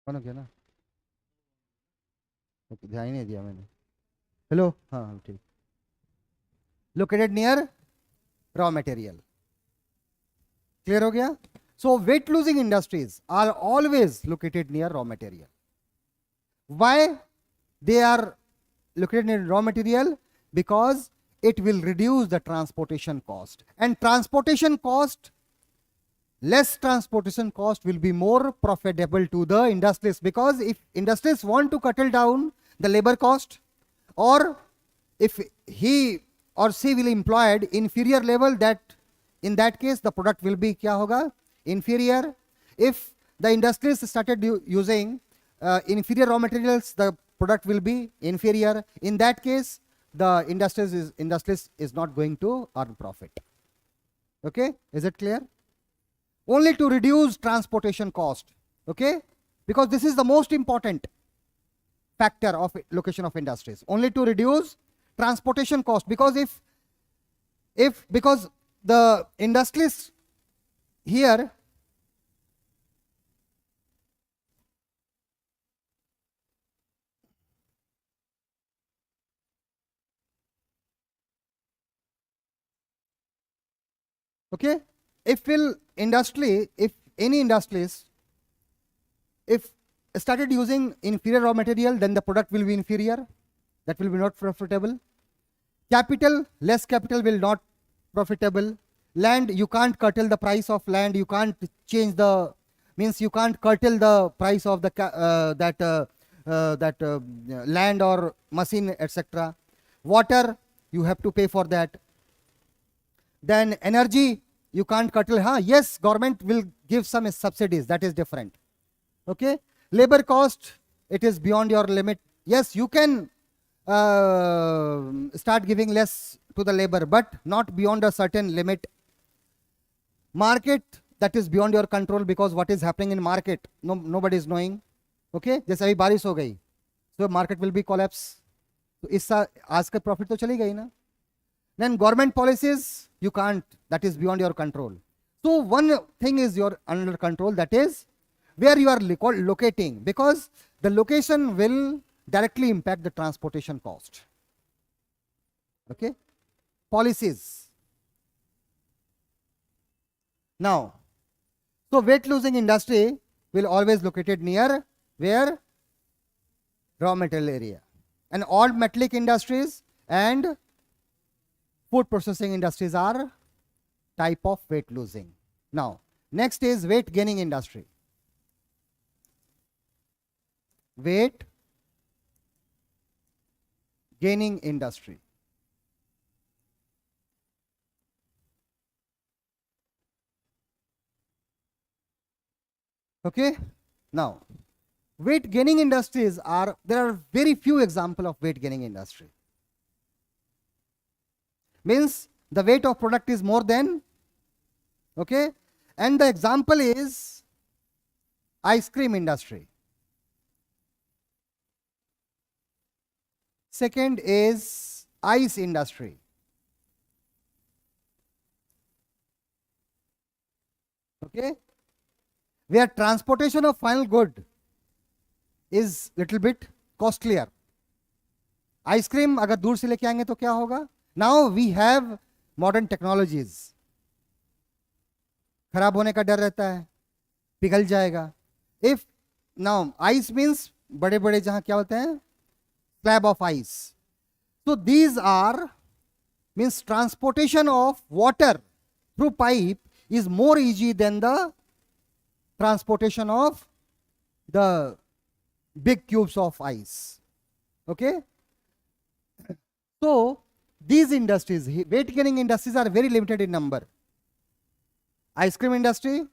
कौन हो गया ना? ओके, ध्यान ही नहीं दिया मैंने. हेलो, हाँ ठीक. Located near raw material. Clear हो गया? So weight losing industries are always located near raw material. Why they are located in raw material? Because it will reduce the transportation cost, and transportation cost, less transportation cost will be more profitable to the industries, because if industries want to cut down the labor cost, or if he or she will employed inferior level, that in that case the product will be kya hoga? Inferior. If the industries started using inferior raw materials, the product will be inferior. In that case, the industries is not going to earn profit. Okay, is it clear? Only to reduce transportation cost. Okay, because this is the most important factor of location of industries, only to reduce transportation cost. Because if because the industries here, okay, if any industries, if started using inferior raw material, then the product will be inferior, that will be not profitable. Capital, less capital will not profitable. Land, you can't curtail the price of land, you can't change the, means you can't curtail the price of the land or machine, etc. Water, you have to pay for that. Then energy, you can't curtail. Yes, government will give some subsidies, that is different. Okay, labor cost, it is beyond your limit. Yes, you can start giving less to the labor, but not beyond a certain limit. Market, that is beyond your control, because what is happening in market, nobody is knowing. Okay, जैसे अभी बारिश हो गई, so market will be collapse. तो इस आज का profit तो चली गई ना. Then government policies, you can't, that is beyond your control. So one thing is your under control, that is where you are locating, because the location will directly impact the transportation cost. Okay, policies. Now, so weight losing industry will always located near where? Raw material area. And all metallic industries and food processing industries are type of weight losing. Now, next is weight gaining industry. Weight gaining industry. Okay, now weight gaining industries are, there are very few examples of weight gaining industry. Means the weight of product is more than, okay, and the example is ice cream industry. Second is ice industry. Okay, where transportation of final good is little bit costlier. Ice cream अगर दूर से लेके आएंगे तो क्या होगा? Now we have modern technologies. खराब होने का डर रहता है, पिघल जाएगा. If now ice means बड़े बड़े जहां क्या होते हैं, slab of ice. So these are, means transportation of water through pipe is more easy than the transportation of the big cubes of ice. Okay, so these industries, weight gaining industries, are very limited in number. Ice cream industry,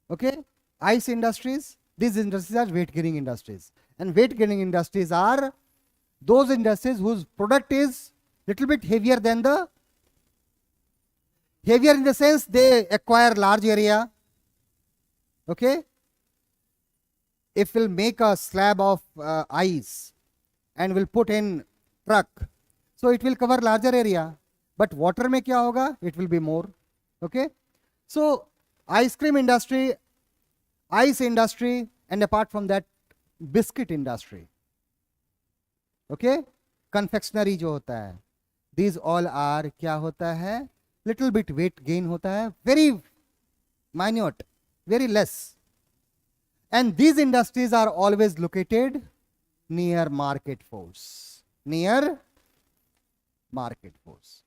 okay, ice industries, these industries are weight gaining industries. And weight gaining industries are those industries whose product is little bit heavier than the, heavier in the sense they acquire large area. Okay, if we'll make a slab of ice and we'll put in truck, so it will cover larger area, but water में क्या होगा, it will be more. Okay, so ice cream industry, ice industry and apart from that biscuit industry, okay, confectionery जो होता है, these all are क्या होता है, little bit weight gain होता है, very minute, very less, and these industries are always located near market force, near market force,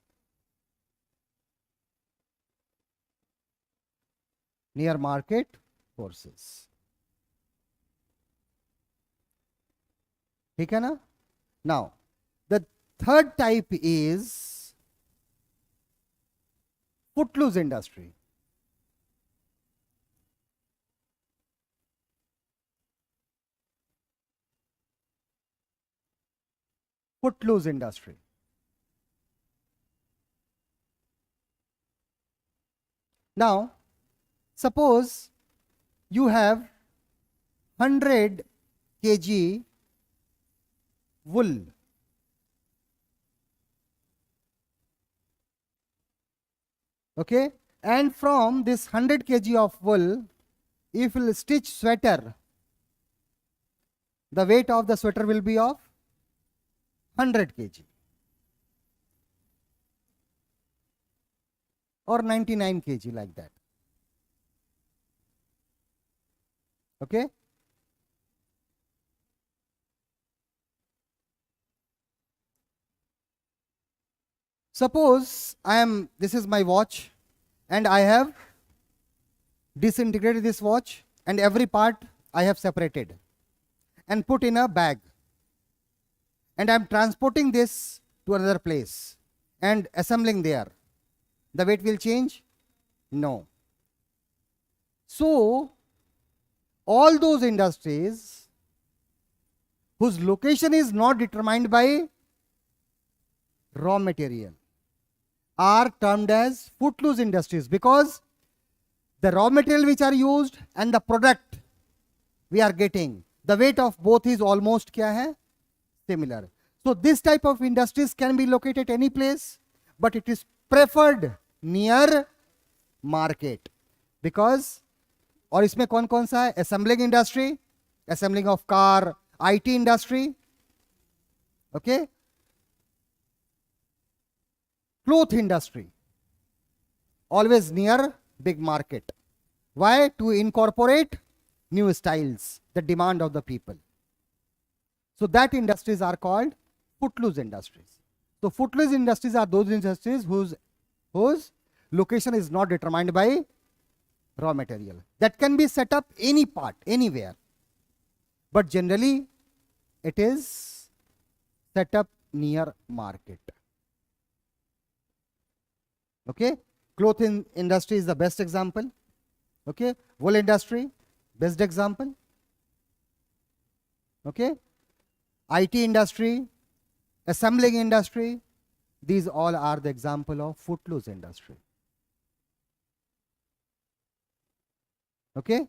near market forces. ठीक है ना? Now, the third type is footloose industry. Footloose industry. Now, suppose you have 100 kg wool. Okay, and from this 100 kg of wool, if you will stitch sweater, the weight of the sweater will be of 100 kg or 99 kg, like that. Okay. Suppose this is my watch, and I have disintegrated this watch, and every part I have separated and put in a bag, and I am transporting this to another place and assembling there. The weight will change? No. So, all those industries whose location is not determined by raw material are termed as footloose industries, because the raw material which are used and the product we are getting, the weight of both is almost kya hai? Similar. So this type of industries can be located any place, but it is preferred near market, because और इसमें कौन कौन सा है? Assembling industry, assembling of car, IT industry, okay, cloth industry, always near big market. Why? To incorporate new styles, the demand of the people. So that industries are called footloose industries. So footloose industries are those industries whose location is not determined by raw material. That can be set up any part, anywhere, but generally it is set up near market. Okay, cloth industry is the best example. Okay, wool industry, best example. Okay, IT industry, assembling industry, these all are the example of footloose industry. Okay,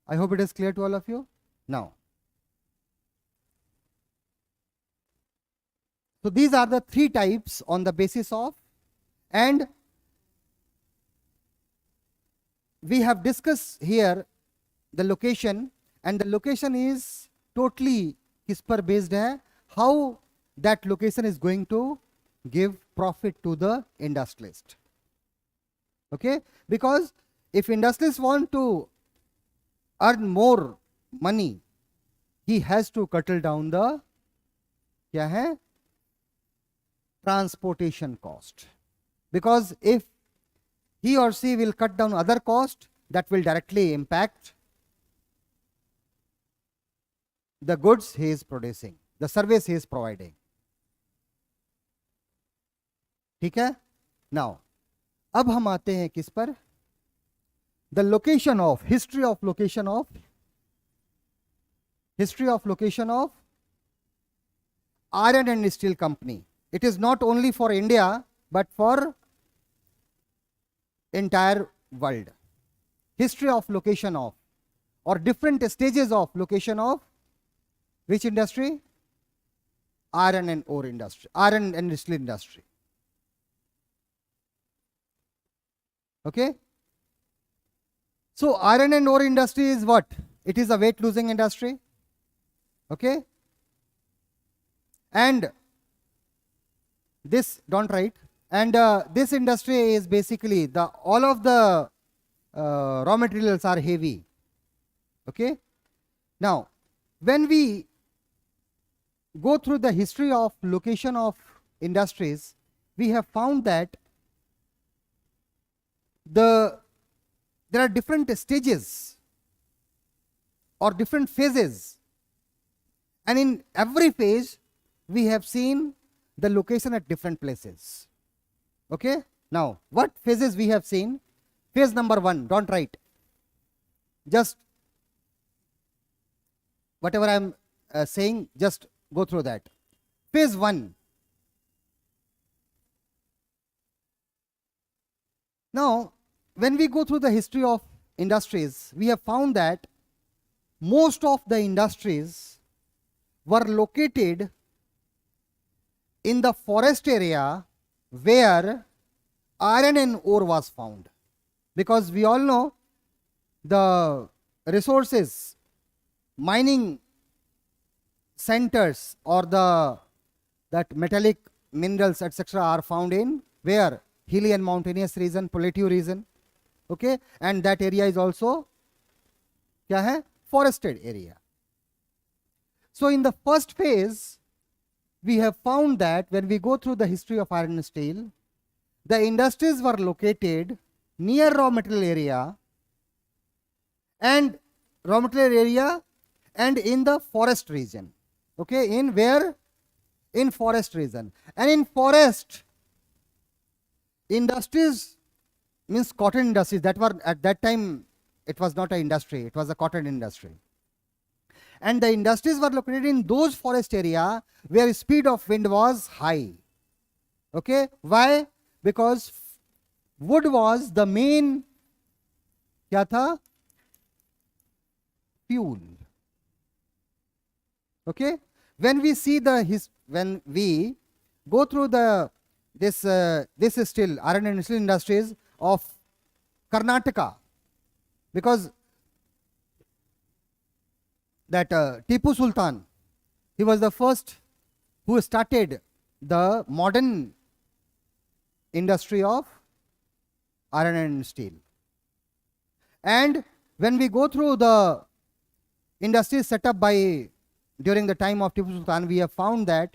I hope it is clear to all of you. Now, so these are the three types on the basis of, and we have discussed here the location, and the location is totally किस पर based है, how that location is going to give profit to the industrialist. Okay, because if industrialists want to earn more money, he has to curtail down the क्या है, transportation cost, because if he or she will cut down other cost, that will directly impact the goods he is producing, the service he is providing. ठीक है? Now, अब हम आते हैं किस पर? The location of, history of location of iron and steel company. It is not only for India, but for entire world. History of location of, or different stages of location of which industry? Iron and ore industry, iron and steel industry. Okay, so iron and ore industry is what? it is a weight losing industry. Okay, and this, don't write, and this industry is basically all of the raw materials are heavy. Okay, now when we go through the history of location of industries, we have found that there are different stages or different phases, and in every phase we have seen the location at different places. Okay, now what phases we have seen? Phase number 1, don't write, just whatever I am saying, just go through that. Phase 1. Now, when we go through the history of industries, we have found that most of the industries were located in the forest area where iron and ore was found, because we all know the resources, mining centers or that metallic minerals etc. are found in where? Hilly and mountainous region, plateau region. Okay, and that area is also kya hai? Forested area. So in the first phase, we have found that when we go through the history of iron and steel, the industries were located near raw material area and in the forest region. Okay, in where? In forest region. And in forest industries means cotton industries, that were at that time, it was not an industry, it was a cotton industry. And the industries were located in those forest area where speed of wind was high. Okay, why? Because wood was the main kya tha? Fuel. Okay, when we see when we go through this is still iron and steel industries of Karnataka, because that Tipu Sultan, he was the first who started the modern industry of iron and steel. And when we go through the industries set up during the time of Tipu Sultan, we have found that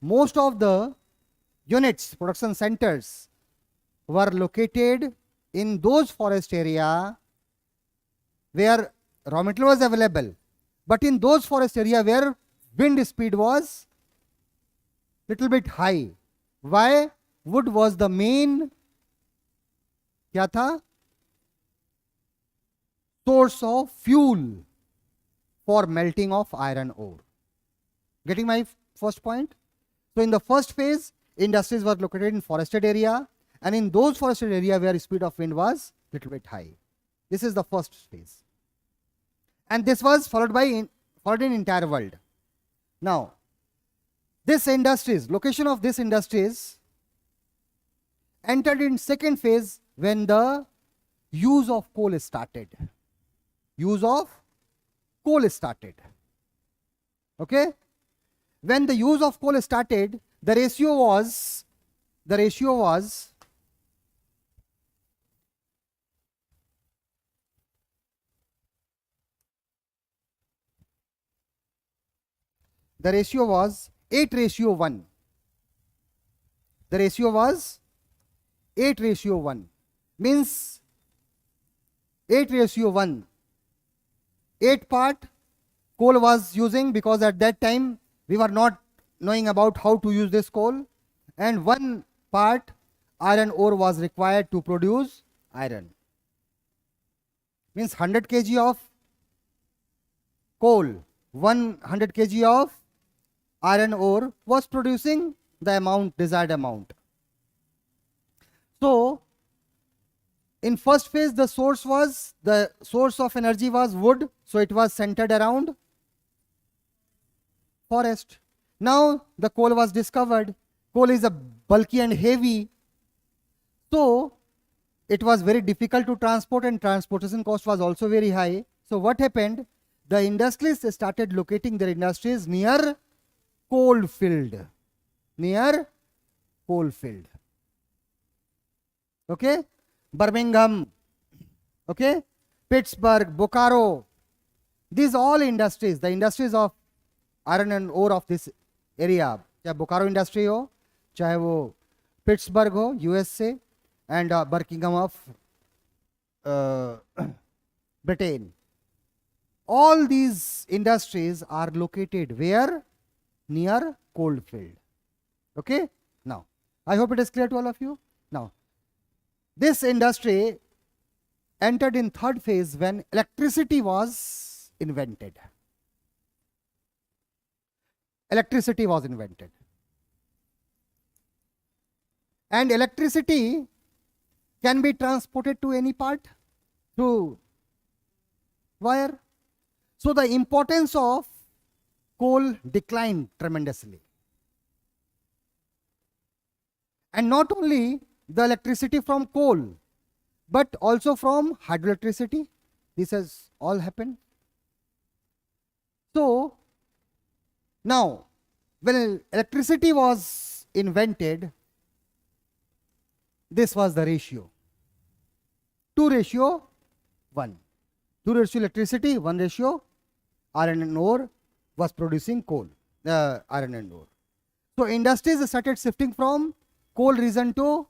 most of the units, production centers, were located in those forest area where raw material was available, but in those forest area where wind speed was little bit high. Why? Wood was the main kya tha? Source of fuel for melting of iron ore. Getting my first point? So in the first phase, industries were located in forested area, and in those forested area where speed of wind was little bit high. This is the first phase, and this was followed in entire world. Now, this industries, location of this industries entered in second phase when the use of coal started. Use of coal started. Okay, when the use of coal started, the ratio was the ratio was 8:1. The ratio was 8:1, means 8:1. 8 part coal was using, because at that time we were not knowing about how to use this coal, and 1 part iron ore was required to produce iron. Means 100 kg of coal, 100 kg of iron ore was producing the desired amount. So in first phase, the source of energy was wood, so it was centered around forest. Now the coal was discovered. Coal is a bulky and heavy, so it was very difficult to transport, and transportation cost was also very high. So what happened? the industrialists started locating their industries near coal field. Near coal field. Okay? Birmingham. Okay? Pittsburgh, Bokaro. These all industries, the industries of iron and ore of this area, चाहे Bokaro industry हो, चाहे वो Pittsburgh हो US से, and Birmingham of Britain. All these industries are located where? Near coal field. Okay? Now, I hope it is clear to all of you. Now, this industry entered in third phase when electricity was invented. Electricity was invented. And electricity can be transported to any part through wire. So the importance of coal declined tremendously. And not only the electricity from coal, but also from hydroelectricity. This has all happened. So now, when electricity was invented, this was the ratio. 2:1. 2 ratio electricity, 1 ratio iron and ore was producing coal, iron and ore. So industries started shifting from coal region to,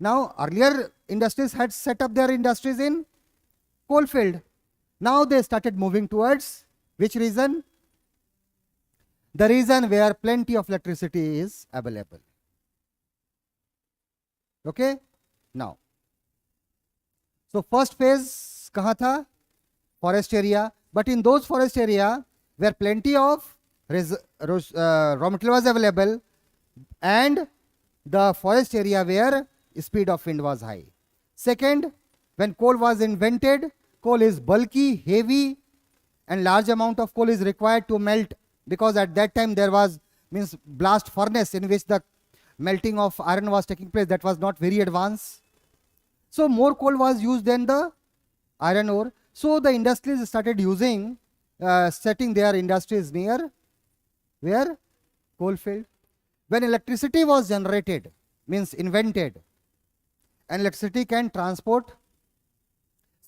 now earlier industries had set up their industries in coal field. Now they started moving towards which region? The region where plenty of electricity is available. Okay? Now, so first phase kahan tha? Forest area. But in those forest area where plenty of raw material was available, and the forest area where speed of wind was high. Second, when coal was invented, coal is bulky, heavy, and large amount of coal is required to melt, because at that time there was blast furnace in which the melting of iron was taking place. That was not very advanced. So more coal was used than the iron ore. So the industries started using, setting their industries near where? Coal field. When electricity was generated, invented, and electricity can transport,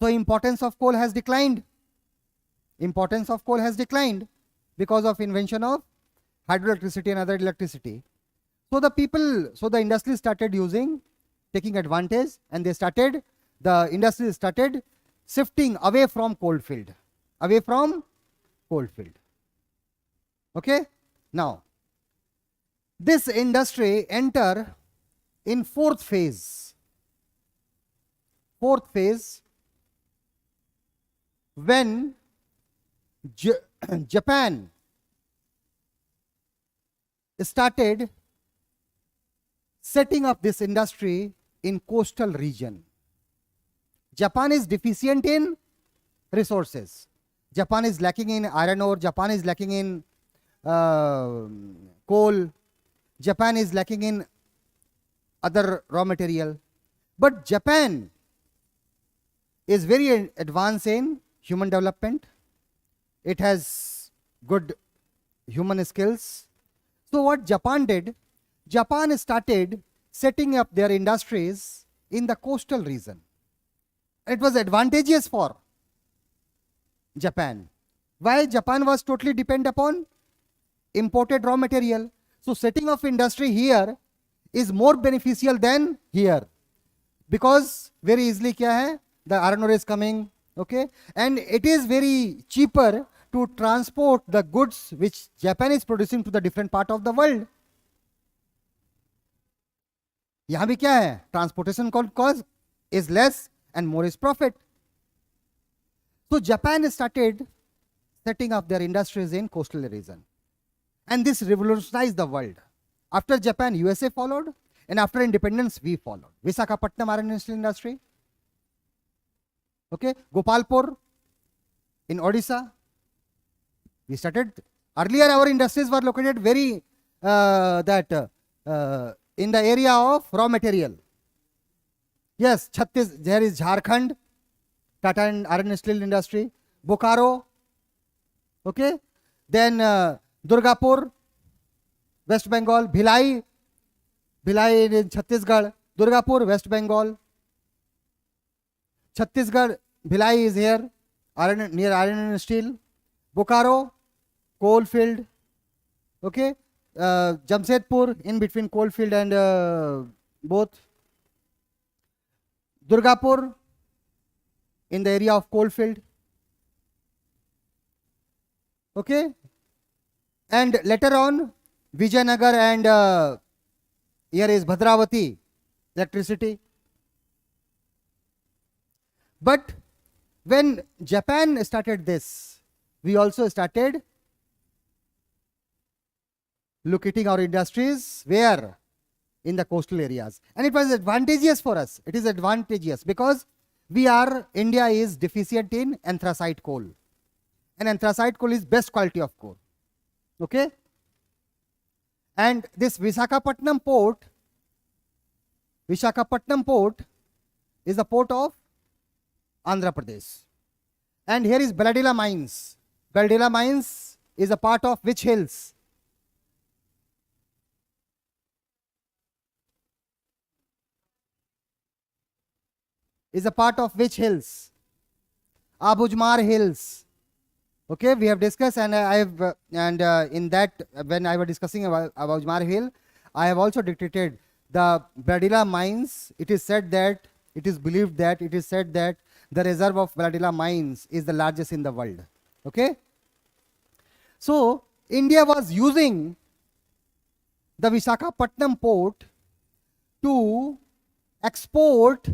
so importance of coal has declined. Importance of coal has declined because of invention of hydroelectricity and other electricity. So the industry started using, taking advantage, and the industry started shifting away from coal field. Away from coal field. Okay? Now, this industry enter in fourth phase. Fourth phase, when Japan started setting up this industry in coastal region. Japan is deficient in resources. Japan is lacking in iron ore. Japan is lacking in coal. Japan is lacking in other raw material. But Japan is very advanced in human development. It has good human skills. So what Japan did, Japan started setting up their industries in the coastal region. It was advantageous for Japan. Why? Japan was totally dependent upon imported raw material. So setting of industry here is more beneficial than here, because very easily kya hai? The iron ore is coming, okay, and it is very cheaper to transport the goods which Japan is producing to the different part of the world. यहाँ भी क्या है? Transportation cost is less and more is profit. So Japan started setting up their industries in coastal region, and this revolutionized the world. After Japan, USA followed, and after independence, we followed. Visakhapatnam iron industry. Okay, Gopalpur in Odisha. We started earlier. Our industries were located very in the area of raw material. Yes, there is Jharkhand, Tata and iron and steel industry. Bokaro, Okay. Then Durgapur, West Bengal. Bhilai in Chhattisgarh. Durgapur, West Bengal. Chhattisgarh, Bhilai is here, near iron and steel. Bokaro, coal field. Okay. Jamshedpur, in between coal field and both. Durgapur, in the area of coal field. Okay. And later on, Vijayanagar and here is Bhadravati, electricity. But when Japan started this, we also started locating our industries where? In the coastal areas. And it was advantageous for us. It is advantageous because India is deficient in anthracite coal. And anthracite coal is best quality of coal. Okay. And this Visakhapatnam port is the port of Andhra Pradesh. And here is Baladila mines. Baladila mines is a part of which hills? Is a part of which hills? Abujmar hills. Okay, we have discussed, and in that, when I was discussing about Abujmar hill, I have also dictated the Baladila mines. It is said that, it is believed that, it is said that the reserve of Baladila mines is the largest in the world. Okay. So India was using the Visakhapatnam port to export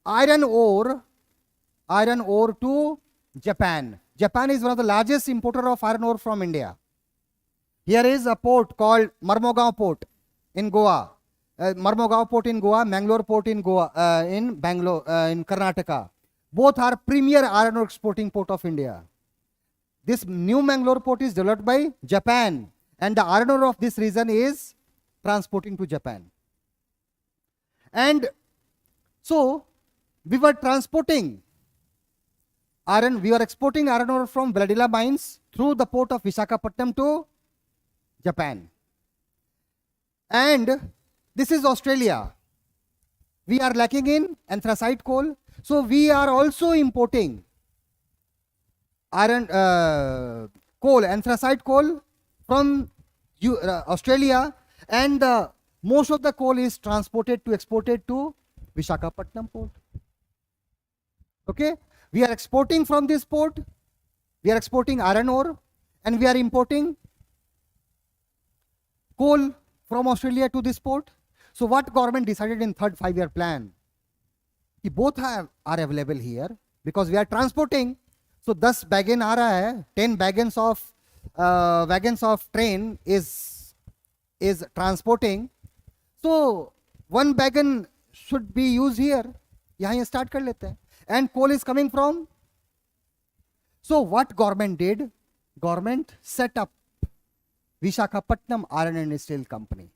iron ore to Japan. Japan is one of the largest importer of iron ore from India. Here is a port called Marmugao port in Goa. Marmugao port in Goa, Mangalore port in Goa, in Bangalore, in Karnataka. Both are premier iron ore exporting port of India. This new Mangalore port is developed by Japan, and the iron ore of this region is transporting to Japan. And so we were transporting iron, we were exporting iron ore from Baladila mines through the port of Visakhapatnam to Japan. And this is Australia. We are lacking in anthracite coal, so we are also importing iron coal, anthracite coal from Australia, and most of the coal is exported to Visakhapatnam port. Okay, we are exporting from this port, we are exporting iron ore, and we are importing coal from Australia to this port. So what government decided in third 5-year plan? Both are available here because we are transporting. So 10 baggin aa raha hai, 10 wagons of train is transporting. So one wagon should be used here. Yahan start kar lete hain. And coal is coming from. So what government did? Government set up Visakhapatnam Iron and Steel Company.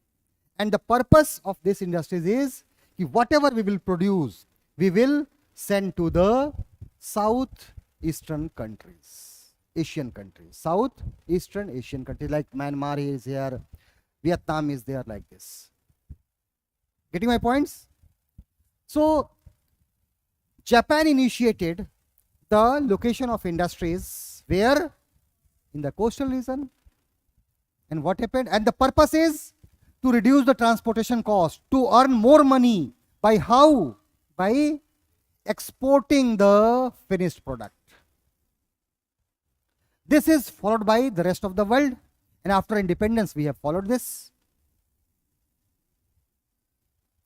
And the purpose of this industry is whatever we will produce, we will send to the southeastern countries, Asian countries, southeastern Asian countries like Myanmar is here, Vietnam is there, like this. Getting my points? So Japan initiated the location of industries where? In the coastal region. And what happened? And the purpose is to reduce the transportation cost, to earn more money. By how? By exporting the finished product. This is followed by the rest of the world, and after independence we have followed this.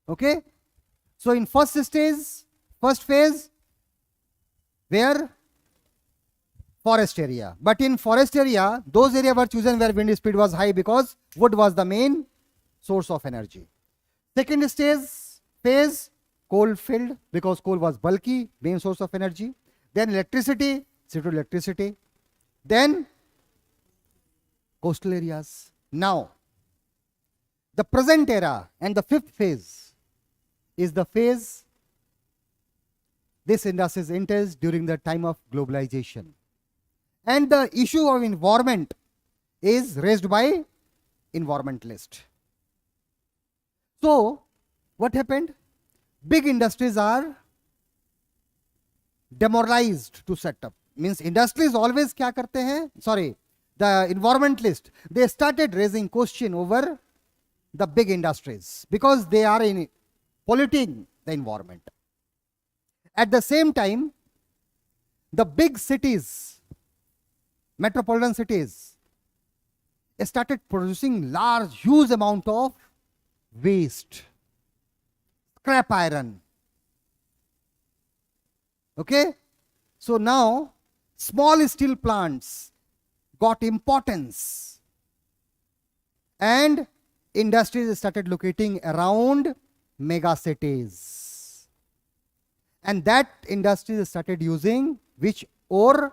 Okay. So in first phase, where? Forest area. But in forest area, those areas were chosen where wind speed was high because wood was the main source of energy. Second phase, coal field, because coal was bulky, main source of energy. Then electricity, electricity. Then coastal areas. Now, the present era and the fifth phase is the phase this industries enters during the time of globalization. And the issue of environment is raised by environmentalist. So what happened? Big industries are demoralized to set up. Means industries always क्या करते हैं? Sorry, the environmentalist, they started raising question over the big industries because they are in polluting the environment. At the same time, the big cities, metropolitan cities, started producing huge amount of waste, scrap iron. Okay? So now, small steel plants got importance and industries started locating around mega cities. And that industries started using which ore,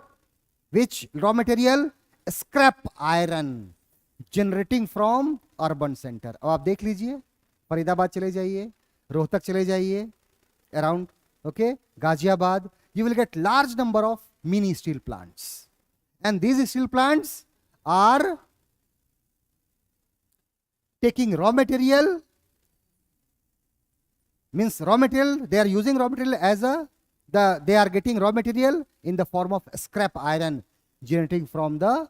which raw material? Scrap iron, generating from urban center. अब आप देख लीजिए, फरीदाबाद चले जाइए, रोहतक चले जाइए, around, okay, Ghaziabad, you will get large number of mini steel plants. And these steel plants are taking raw material, means raw material, they are using raw material as they are getting raw material in the form of scrap iron generating from the.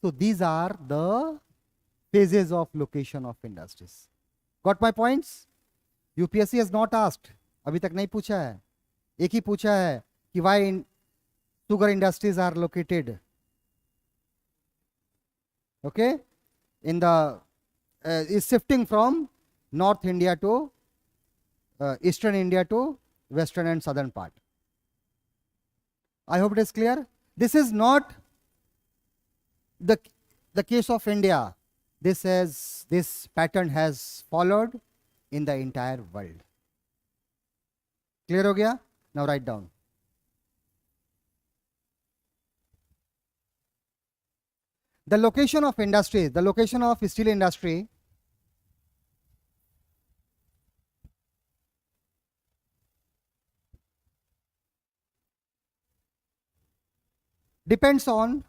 So these are the phases of location of industries. Got my points? UPSC has not asked, अभी तक नहीं पूछा है, एक ही पूछा है कि why sugar industries are located, okay, in the is shifting from North India to Eastern India to Western and Southern part. I hope it is clear. This is not the case of India. This pattern has followed in the entire world. Clear हो गया? Now write down. The location of industry, the location of steel industry depends on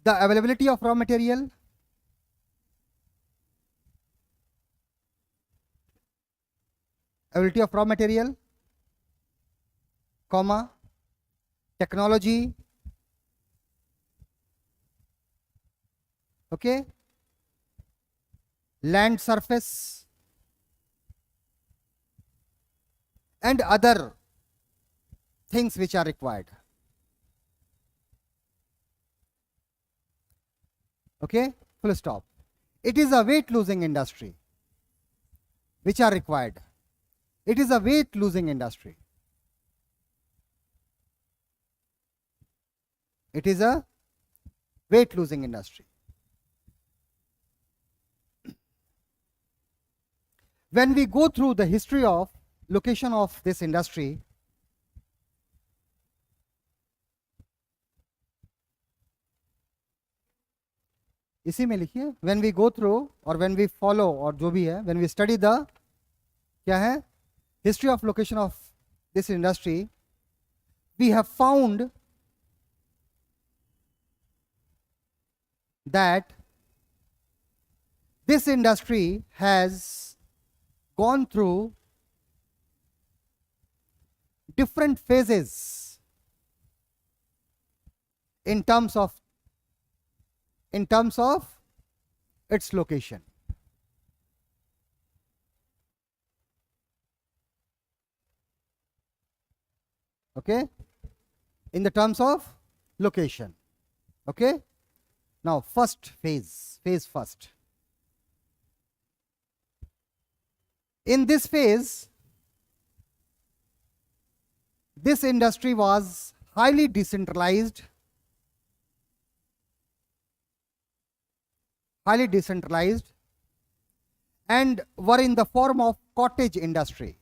the availability of raw material, comma, technology, okay, land surface, and other things which are required. Okay, full stop. It is a weight losing industry which are required. It is a weight losing industry. It is a weight losing industry. When we go through the history of location of this industry, इसी में लिखिए, when we go through or when we follow और जो भी है, when we study the क्या है history of location of this industry, we have found that this industry has gone through different phases in terms of its location. Okay, in the terms of location. Okay, now first phase first. In this phase, this industry was highly decentralized, and were in the form of cottage industry.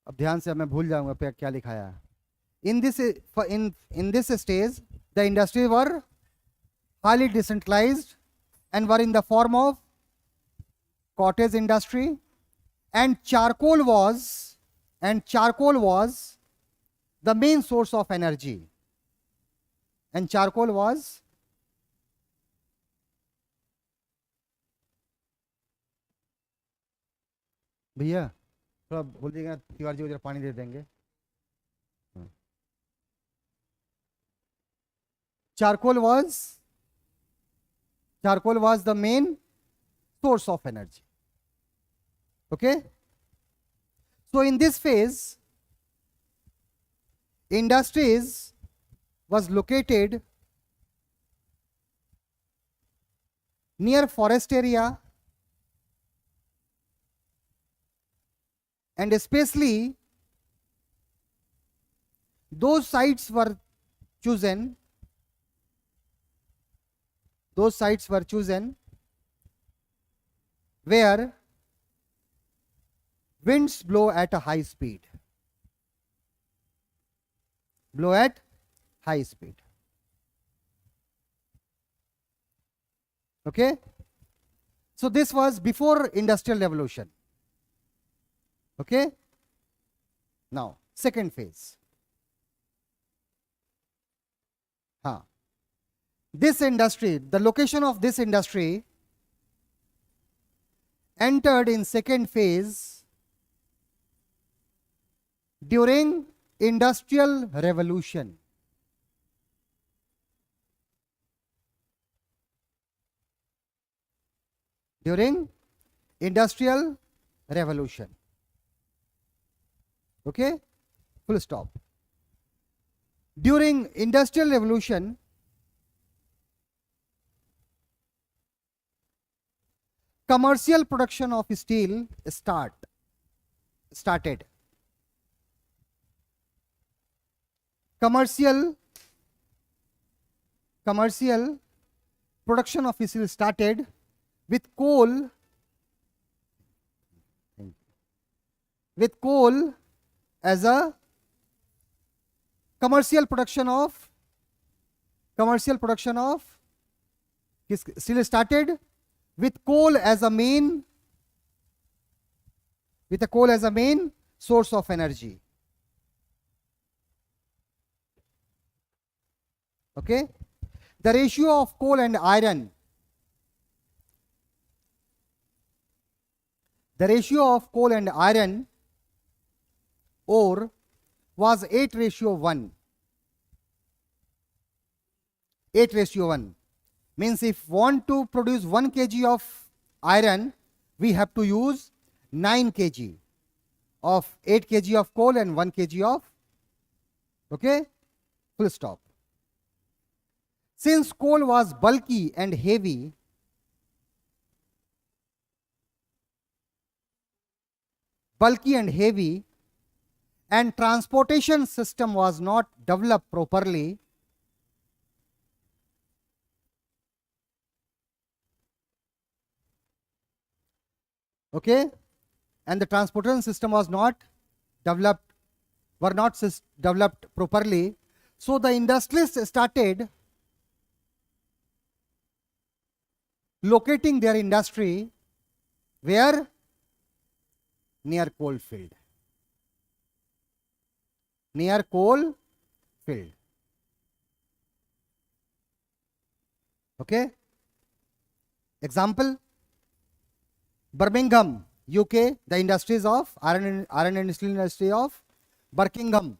अब ध्यान से, मैं भूल जाऊंगा पे क्या लिखाया है. In this stage, the industries were highly decentralized and were in the form of cottage industry, and charcoal was the main source of energy. And charcoal was भैया थोड़ा बोल दीजिएगा, तिवारी जी को जरा पानी दे देंगे. Charcoal was the main source of energy. Okay. So in this phase, industries was located near forest area, and especially those sites were chosen where winds blow at a high speed. Okay. So this was before industrial revolution. Okay. Now second phase. This industry, the location of this industry entered in second phase during industrial revolution. During industrial revolution. Okay, full stop. During industrial revolution, commercial production of steel started. Commercial production of steel started with coal as a commercial production of steel started with coal as a main source of energy. Okay, the ratio of coal and iron ore was 8:1. 8:1 means if want to produce 1 kg of iron, we have to use 9 kg of 8 kg of coal and 1 kg of. Okay, full stop. Since coal was bulky and heavy, and transportation system was not developed properly, okay, and the transportation system was not developed properly, so the industrialists started locating their industry where? Near coal field. Okay, example, Birmingham, UK, the industries of iron and steel industry of Birmingham,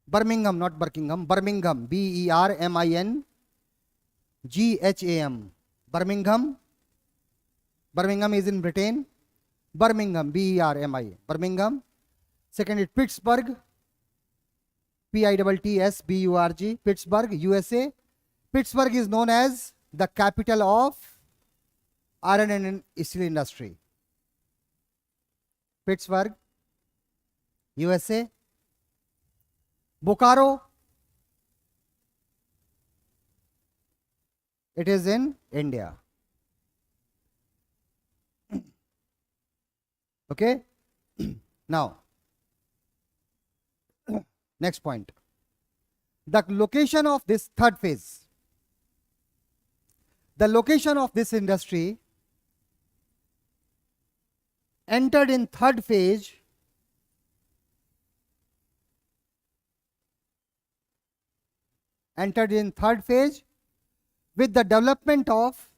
not Birmingham, Birmingham, BERMINGHAM, Birmingham is in Britain. Birmingham, Birmingham. Second is Pittsburgh, PITTSBURG, Pittsburgh, USA. Pittsburgh is known as the capital of iron and steel industry. Pittsburgh, USA. Bokaro, it is in India. Okay. Now, next point. The location of this third phase. The location of this industry entered in third phase with the development of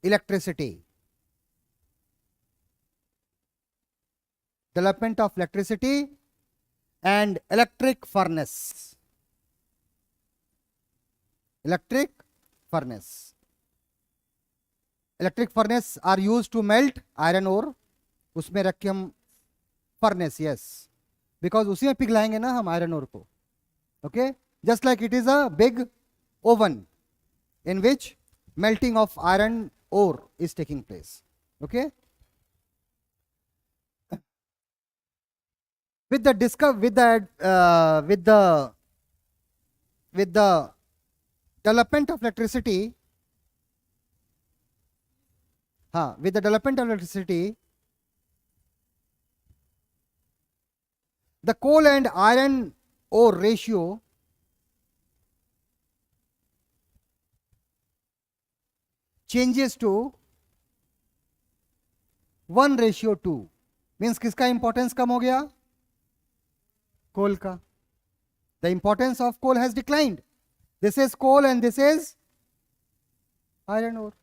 electricity. Development of electricity and electric furnace. Electric furnace. Electric furnace are used to melt iron ore. उसमें रख के हम furnace, yes, because उसी में पिघलाएंगे ना हम iron ore को. Okay, just like it is a big oven in which melting of iron ore is taking place. Okay, with the development of electricity, the coal and iron ore ratio changes to 1:2. Means किसका importance कम हो गया? Coal का. The importance of coal has declined. This is coal and this is iron ore.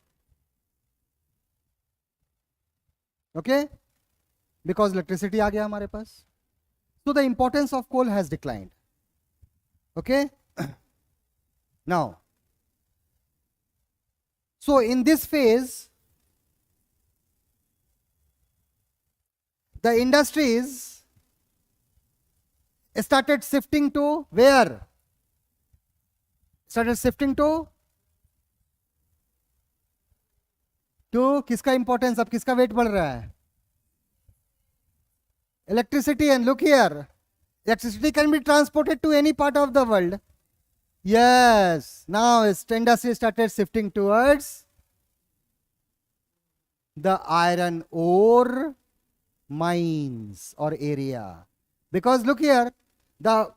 Okay, because electricity आ गया हमारे पास. So the importance of coal has declined. Okay. Now, so in this phase, the industries started shifting to where? Started shifting to किसका importance, अब किसका wait बढ़ रहा है? Electricity. And look here, electricity can be transported to any part of the world. Yes, now industry started shifting towards the iron ore mines or area. Because look here, the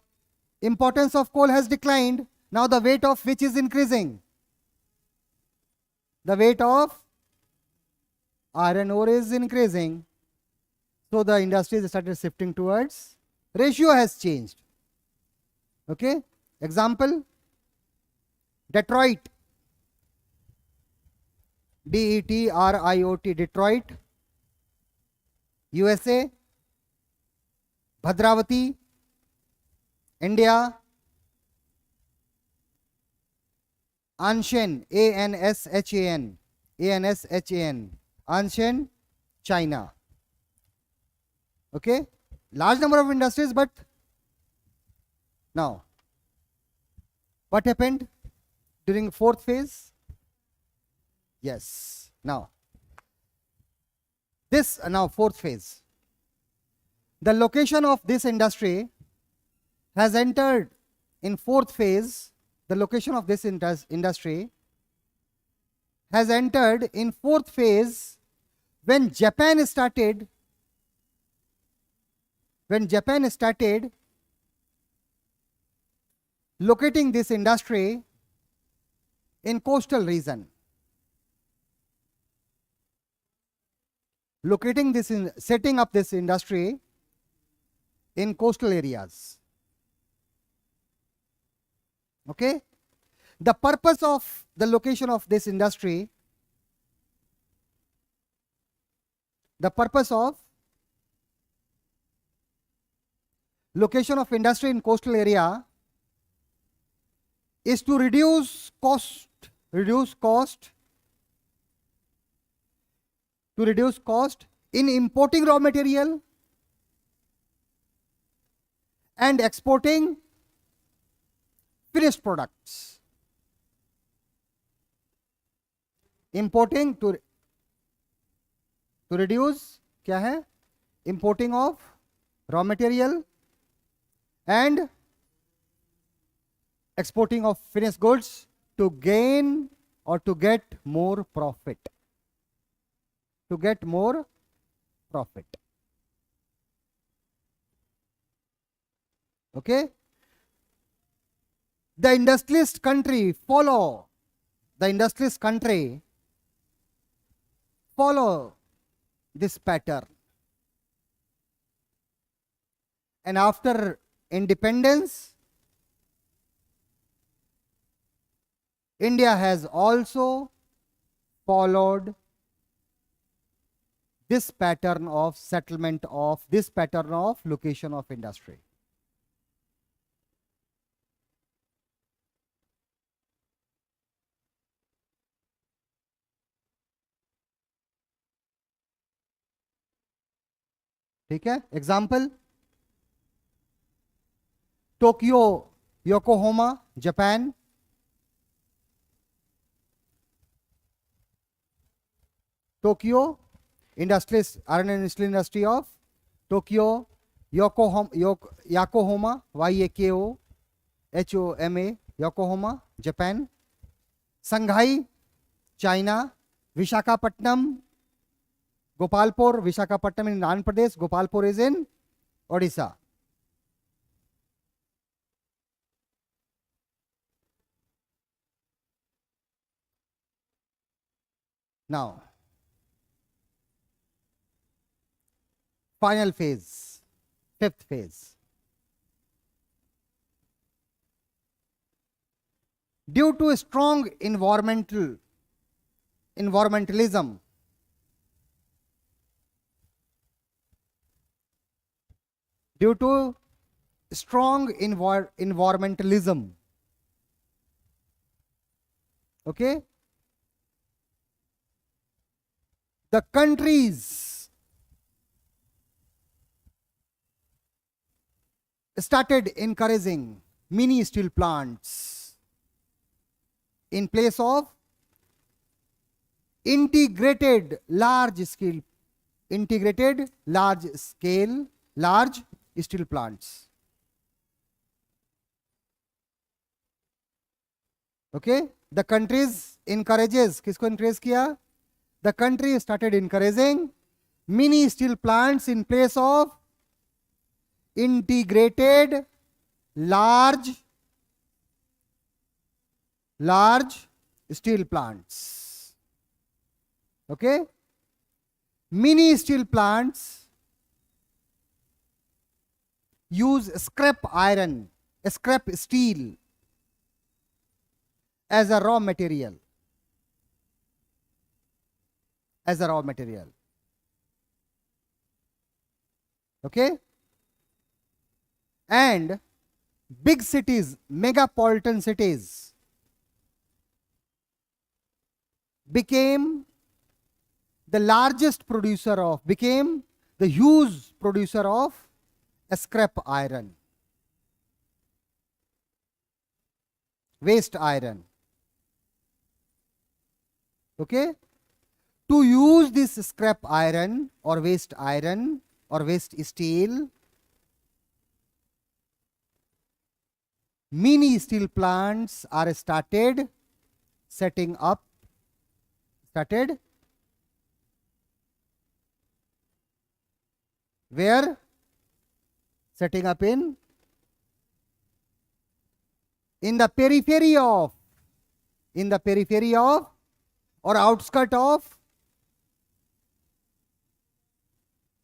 importance of coal has declined. Now the weight of which is increasing? The weight of iron ore is increasing. So the industries started shifting towards, ratio has changed. Okay, example, Detroit, DETRIOT, Detroit, USA, Bhadravati, India, Anshan, ANSHAN, Anshan, China. Okay, large number of industries, but now what happened during fourth phase? Yes, now fourth phase, the location of this industry has entered in fourth phase. The location of this industry has entered in fourth phase when Japan started locating this industry in coastal region. Setting up this industry in coastal areas. Okay, the purpose of the location of this industry, location of industry in coastal area is to reduce cost in importing raw material and exporting finished products. Importing to reduce क्या है? Importing of raw material and exporting of finished goods to gain or to get more profit. profit. Okay? The industrialist country follow this pattern. And after independence, India has also followed this pattern of settlement of this pattern of location of industry. ठीक है? Example, Tokyo, Yokohama, Japan. Tokyo, iron and industrial industry of Tokyo, Yokohama, Yakohama, Yokohama, Japan. Shanghai, China. Visakhapatnam, Gopalpur. Visakhapatnam in Andhra Pradesh. Gopalpur is in Odisha. Now, final phase, fifth phase. Due to a strong environmentalism, okay, the countries started encouraging mini steel plants in place of integrated large scale steel plants. Okay, the countries encourages, किसको encourage किया? The country started encouraging mini steel plants in place of integrated large steel plants. Okay, mini steel plants use scrap steel as a raw material. Okay, and big cities, megapolitan cities became the huge producer of scrap iron, waste iron. Okay, to use this scrap iron or waste steel, mini steel plants are started where? Setting up in the periphery of or outskirt of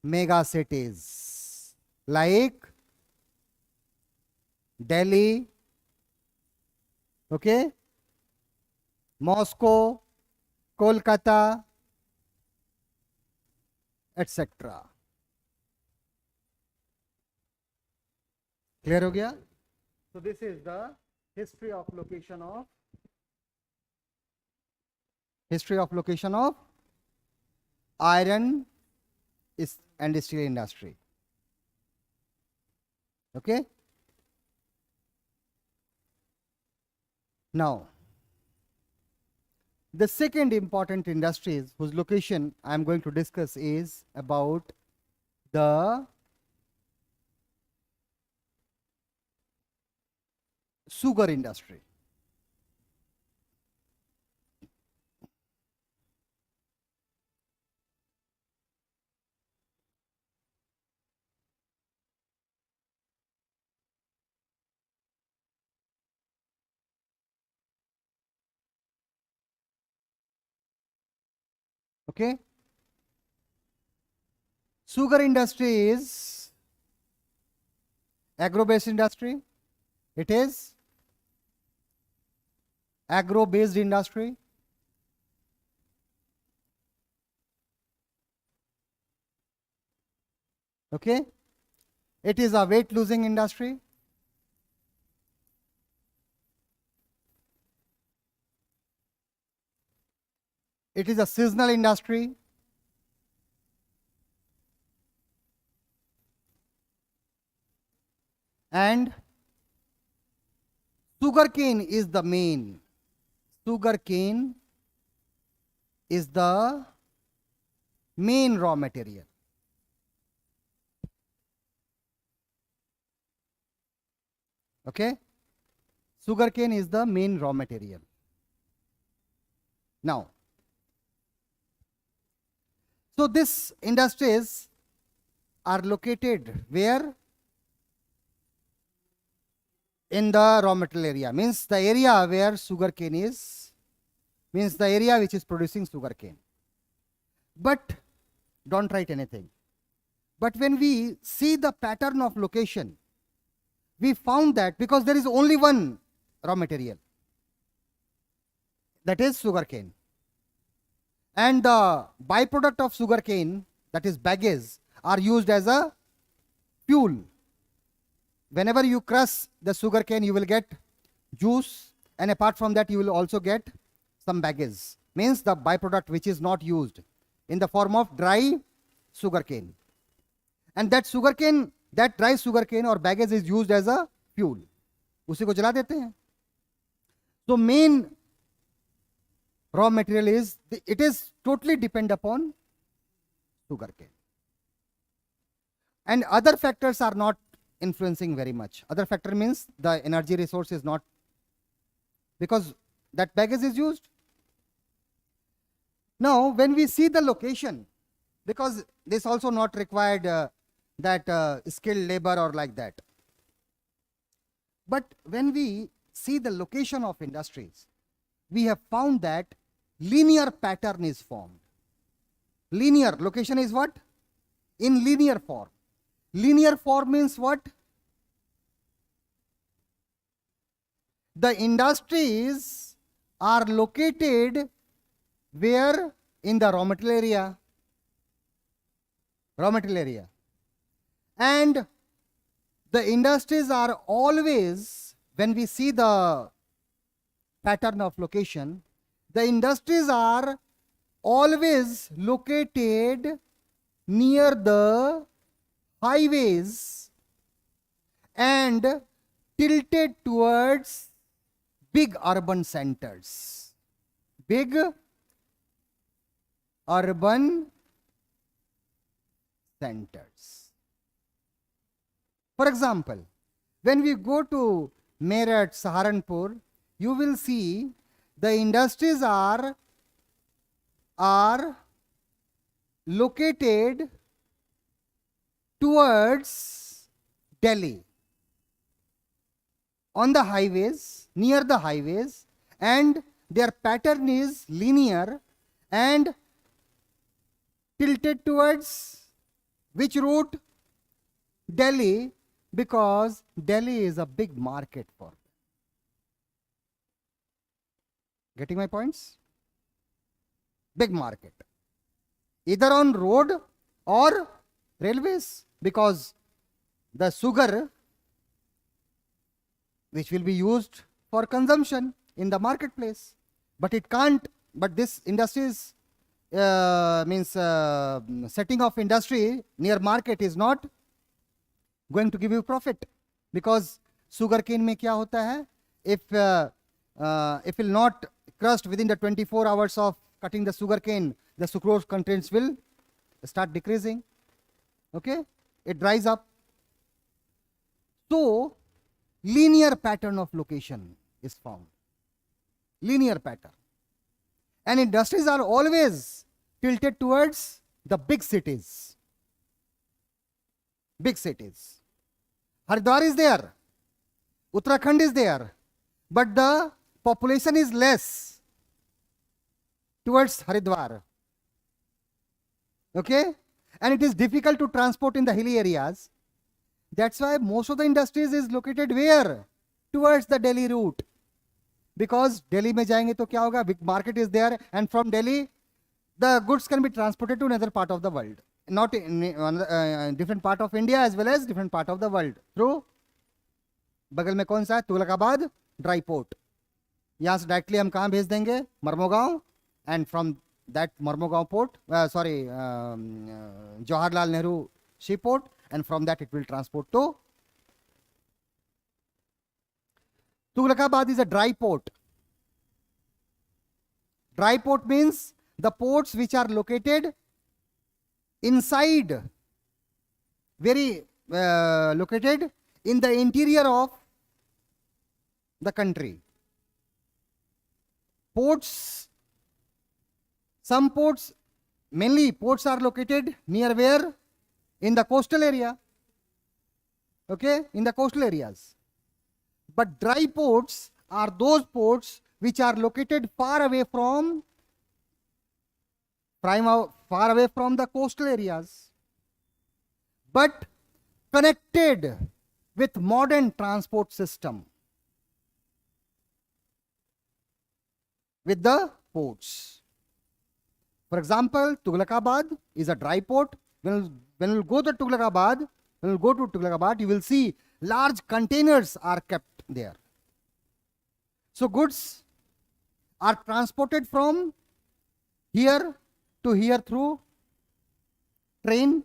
mega cities like Delhi, okay, Moscow, Kolkata, etc. Clear हो गया? So this is the history of location of iron and steel industry. Okay. Now, the second important industries whose location I am going to discuss is about the sugar industry. Okay. Sugar industry is agro-based industry. It is agro-based industry. Okay. It is a weight losing industry. It is a seasonal industry. And sugarcane is the main. Sugarcane is the main raw material. Okay. Sugarcane is the main raw material. Now, so these industries are located where? In the raw material area, means the area where sugarcane is, means the area which is producing sugarcane. But don't write anything. But when we see the pattern of location, we found that because there is only one raw material, that is sugarcane. And the byproduct of sugarcane, that is bagasse, are used as a fuel. Whenever you crush the sugarcane, you will get juice, and apart from that, you will also get some bagasse, means the byproduct which is not used, in the form of dry sugarcane. And that sugarcane, that dry sugarcane or bagasse is used as a fuel. उसी को जला देते हैं. So main raw material is, it is totally depend upon sugarcane. And other factors are not influencing very much. Other factor means the energy resource is not, because that bagasse is used. Now, when we see the location, because this also not required that skilled labor or like that. But when we see the location of industries, we have found that linear pattern is formed. Linear location is what? In linear form. Linear form means what? The industries are located where? In the raw material area. Raw material area. And the industries are always, when we see the pattern of location, the industries are always located near the highways and tilted towards big urban centers. Big urban centers. For example, when we go to Meerut, Saharanpur, you will see the industries are located towards Delhi, on the highways, near the highways, and their pattern is linear and tilted towards which route? Delhi, because Delhi is a big market for them. Getting my points? Big market. Either on road or railways, because the sugar which will be used for consumption in the marketplace, but it can't, but this industry is means setting of industry near market is not going to give you profit, because sugarcane में क्या होता है, if will not crushed within the 24 hours of cutting the sugarcane, the sucrose contents will start decreasing. Okay, it dries up. So linear pattern of location is found. Linear pattern. And industries are always tilted towards the big cities. Big cities. Haridwar is there. Uttarakhand is there. But the population is less towards Haridwar. Okay, and it is difficult to transport in the hilly areas. That's why most of the industries is located where? Towards the Delhi route. Because Delhi में जाएंगे तो क्या होगा? Big market is there, and from Delhi, the goods can be transported to another part of the world, not in different part of India as well as different part of the world. Through बगल में कौन सा है? Tughlakabad dry port. यहाँ से directly हम कहाँ भेज देंगे? Mormugao, and from that Marmogao port, Jawaharlal Nehru Seaport, and from that it will transport to Tughlakabad is a dry port. Dry port means the ports which are located inside, located in the interior of the country. Ports, some ports, mainly ports are located near where? In the coastal area. Okay, in the coastal areas. But dry ports are those ports which are located far away from the coastal areas, but connected with modern transport system with the ports. For example, Tughlakabad is a dry port. When you go to Tughlakabad, you will see large containers are kept there. So goods are transported from here to here through train,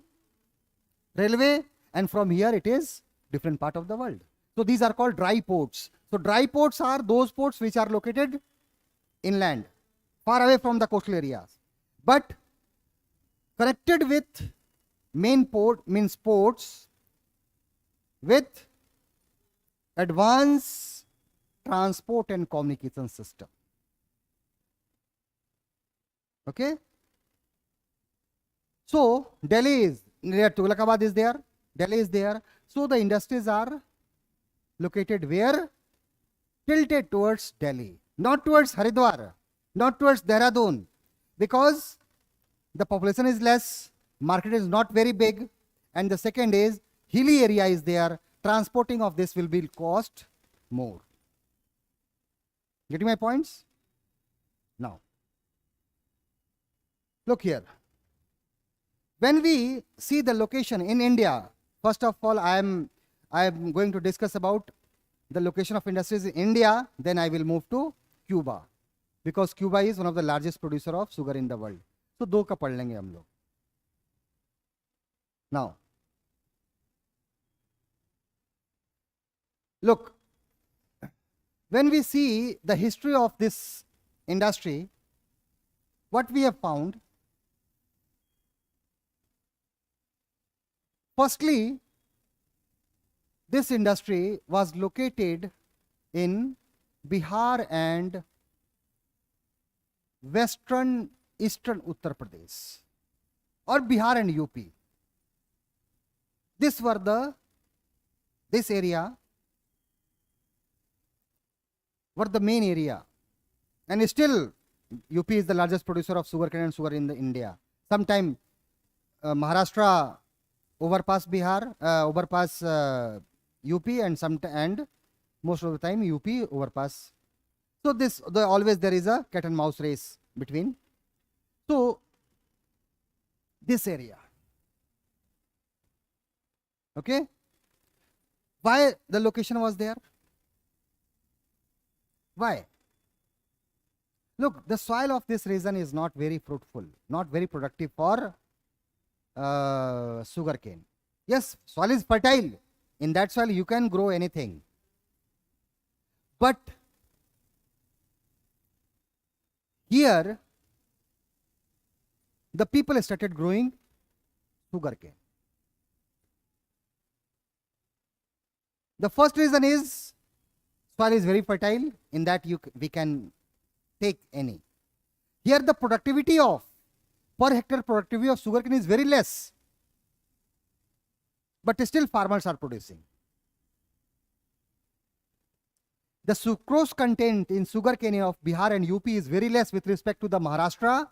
railway, and from here it is different part of the world. So these are called dry ports. So dry ports are those ports which are located inland, far away from the coastal areas, but connected with main port, means ports with advanced transport and communication system. Okay, so Delhi is near, Tughlakabad is there, Delhi is there. So the industries are located where? Tilted towards Delhi, not towards Haridwar, not towards Dehradun, because the population is less, market is not very big, and the second is hilly area is there. Transporting of this will be cost more. Getting my points? Now, look here. When we see the location in India, first of all, I am going to discuss about the location of industries in India. Then I will move to Cuba, because Cuba is one of the largest producer of sugar in the world. So दो का पढ़ लेंगे हम लोग. Now, look, when we see the history of this industry, what we have found, firstly, this industry was located in Bihar and eastern Uttar Pradesh, or Bihar and UP. This area were the main area, and still UP is the largest producer of sugarcane and sugar in the India. Sometime Maharashtra overpass Bihar, overpass UP, and most of the time UP overpass. So always there is a cat and mouse race between. So this area, okay, why the location was there? Why? Look, the soil of this region is not very fruitful, not very productive for sugarcane. Yes, soil is fertile. In that soil you can grow anything. But here the people started growing sugarcane. The first reason is soil is very fertile, in that we can take any. Here the productivity of, per hectare productivity of sugarcane is very less, but still farmers are producing. The sucrose content in sugarcane of Bihar and UP is very less with respect to the Maharashtra,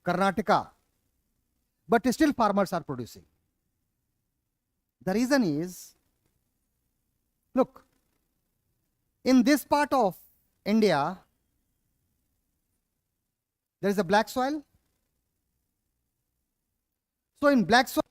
Karnataka. but still farmers are producing. The reason is, look, in this part of India, there is a black soil. So in black soil,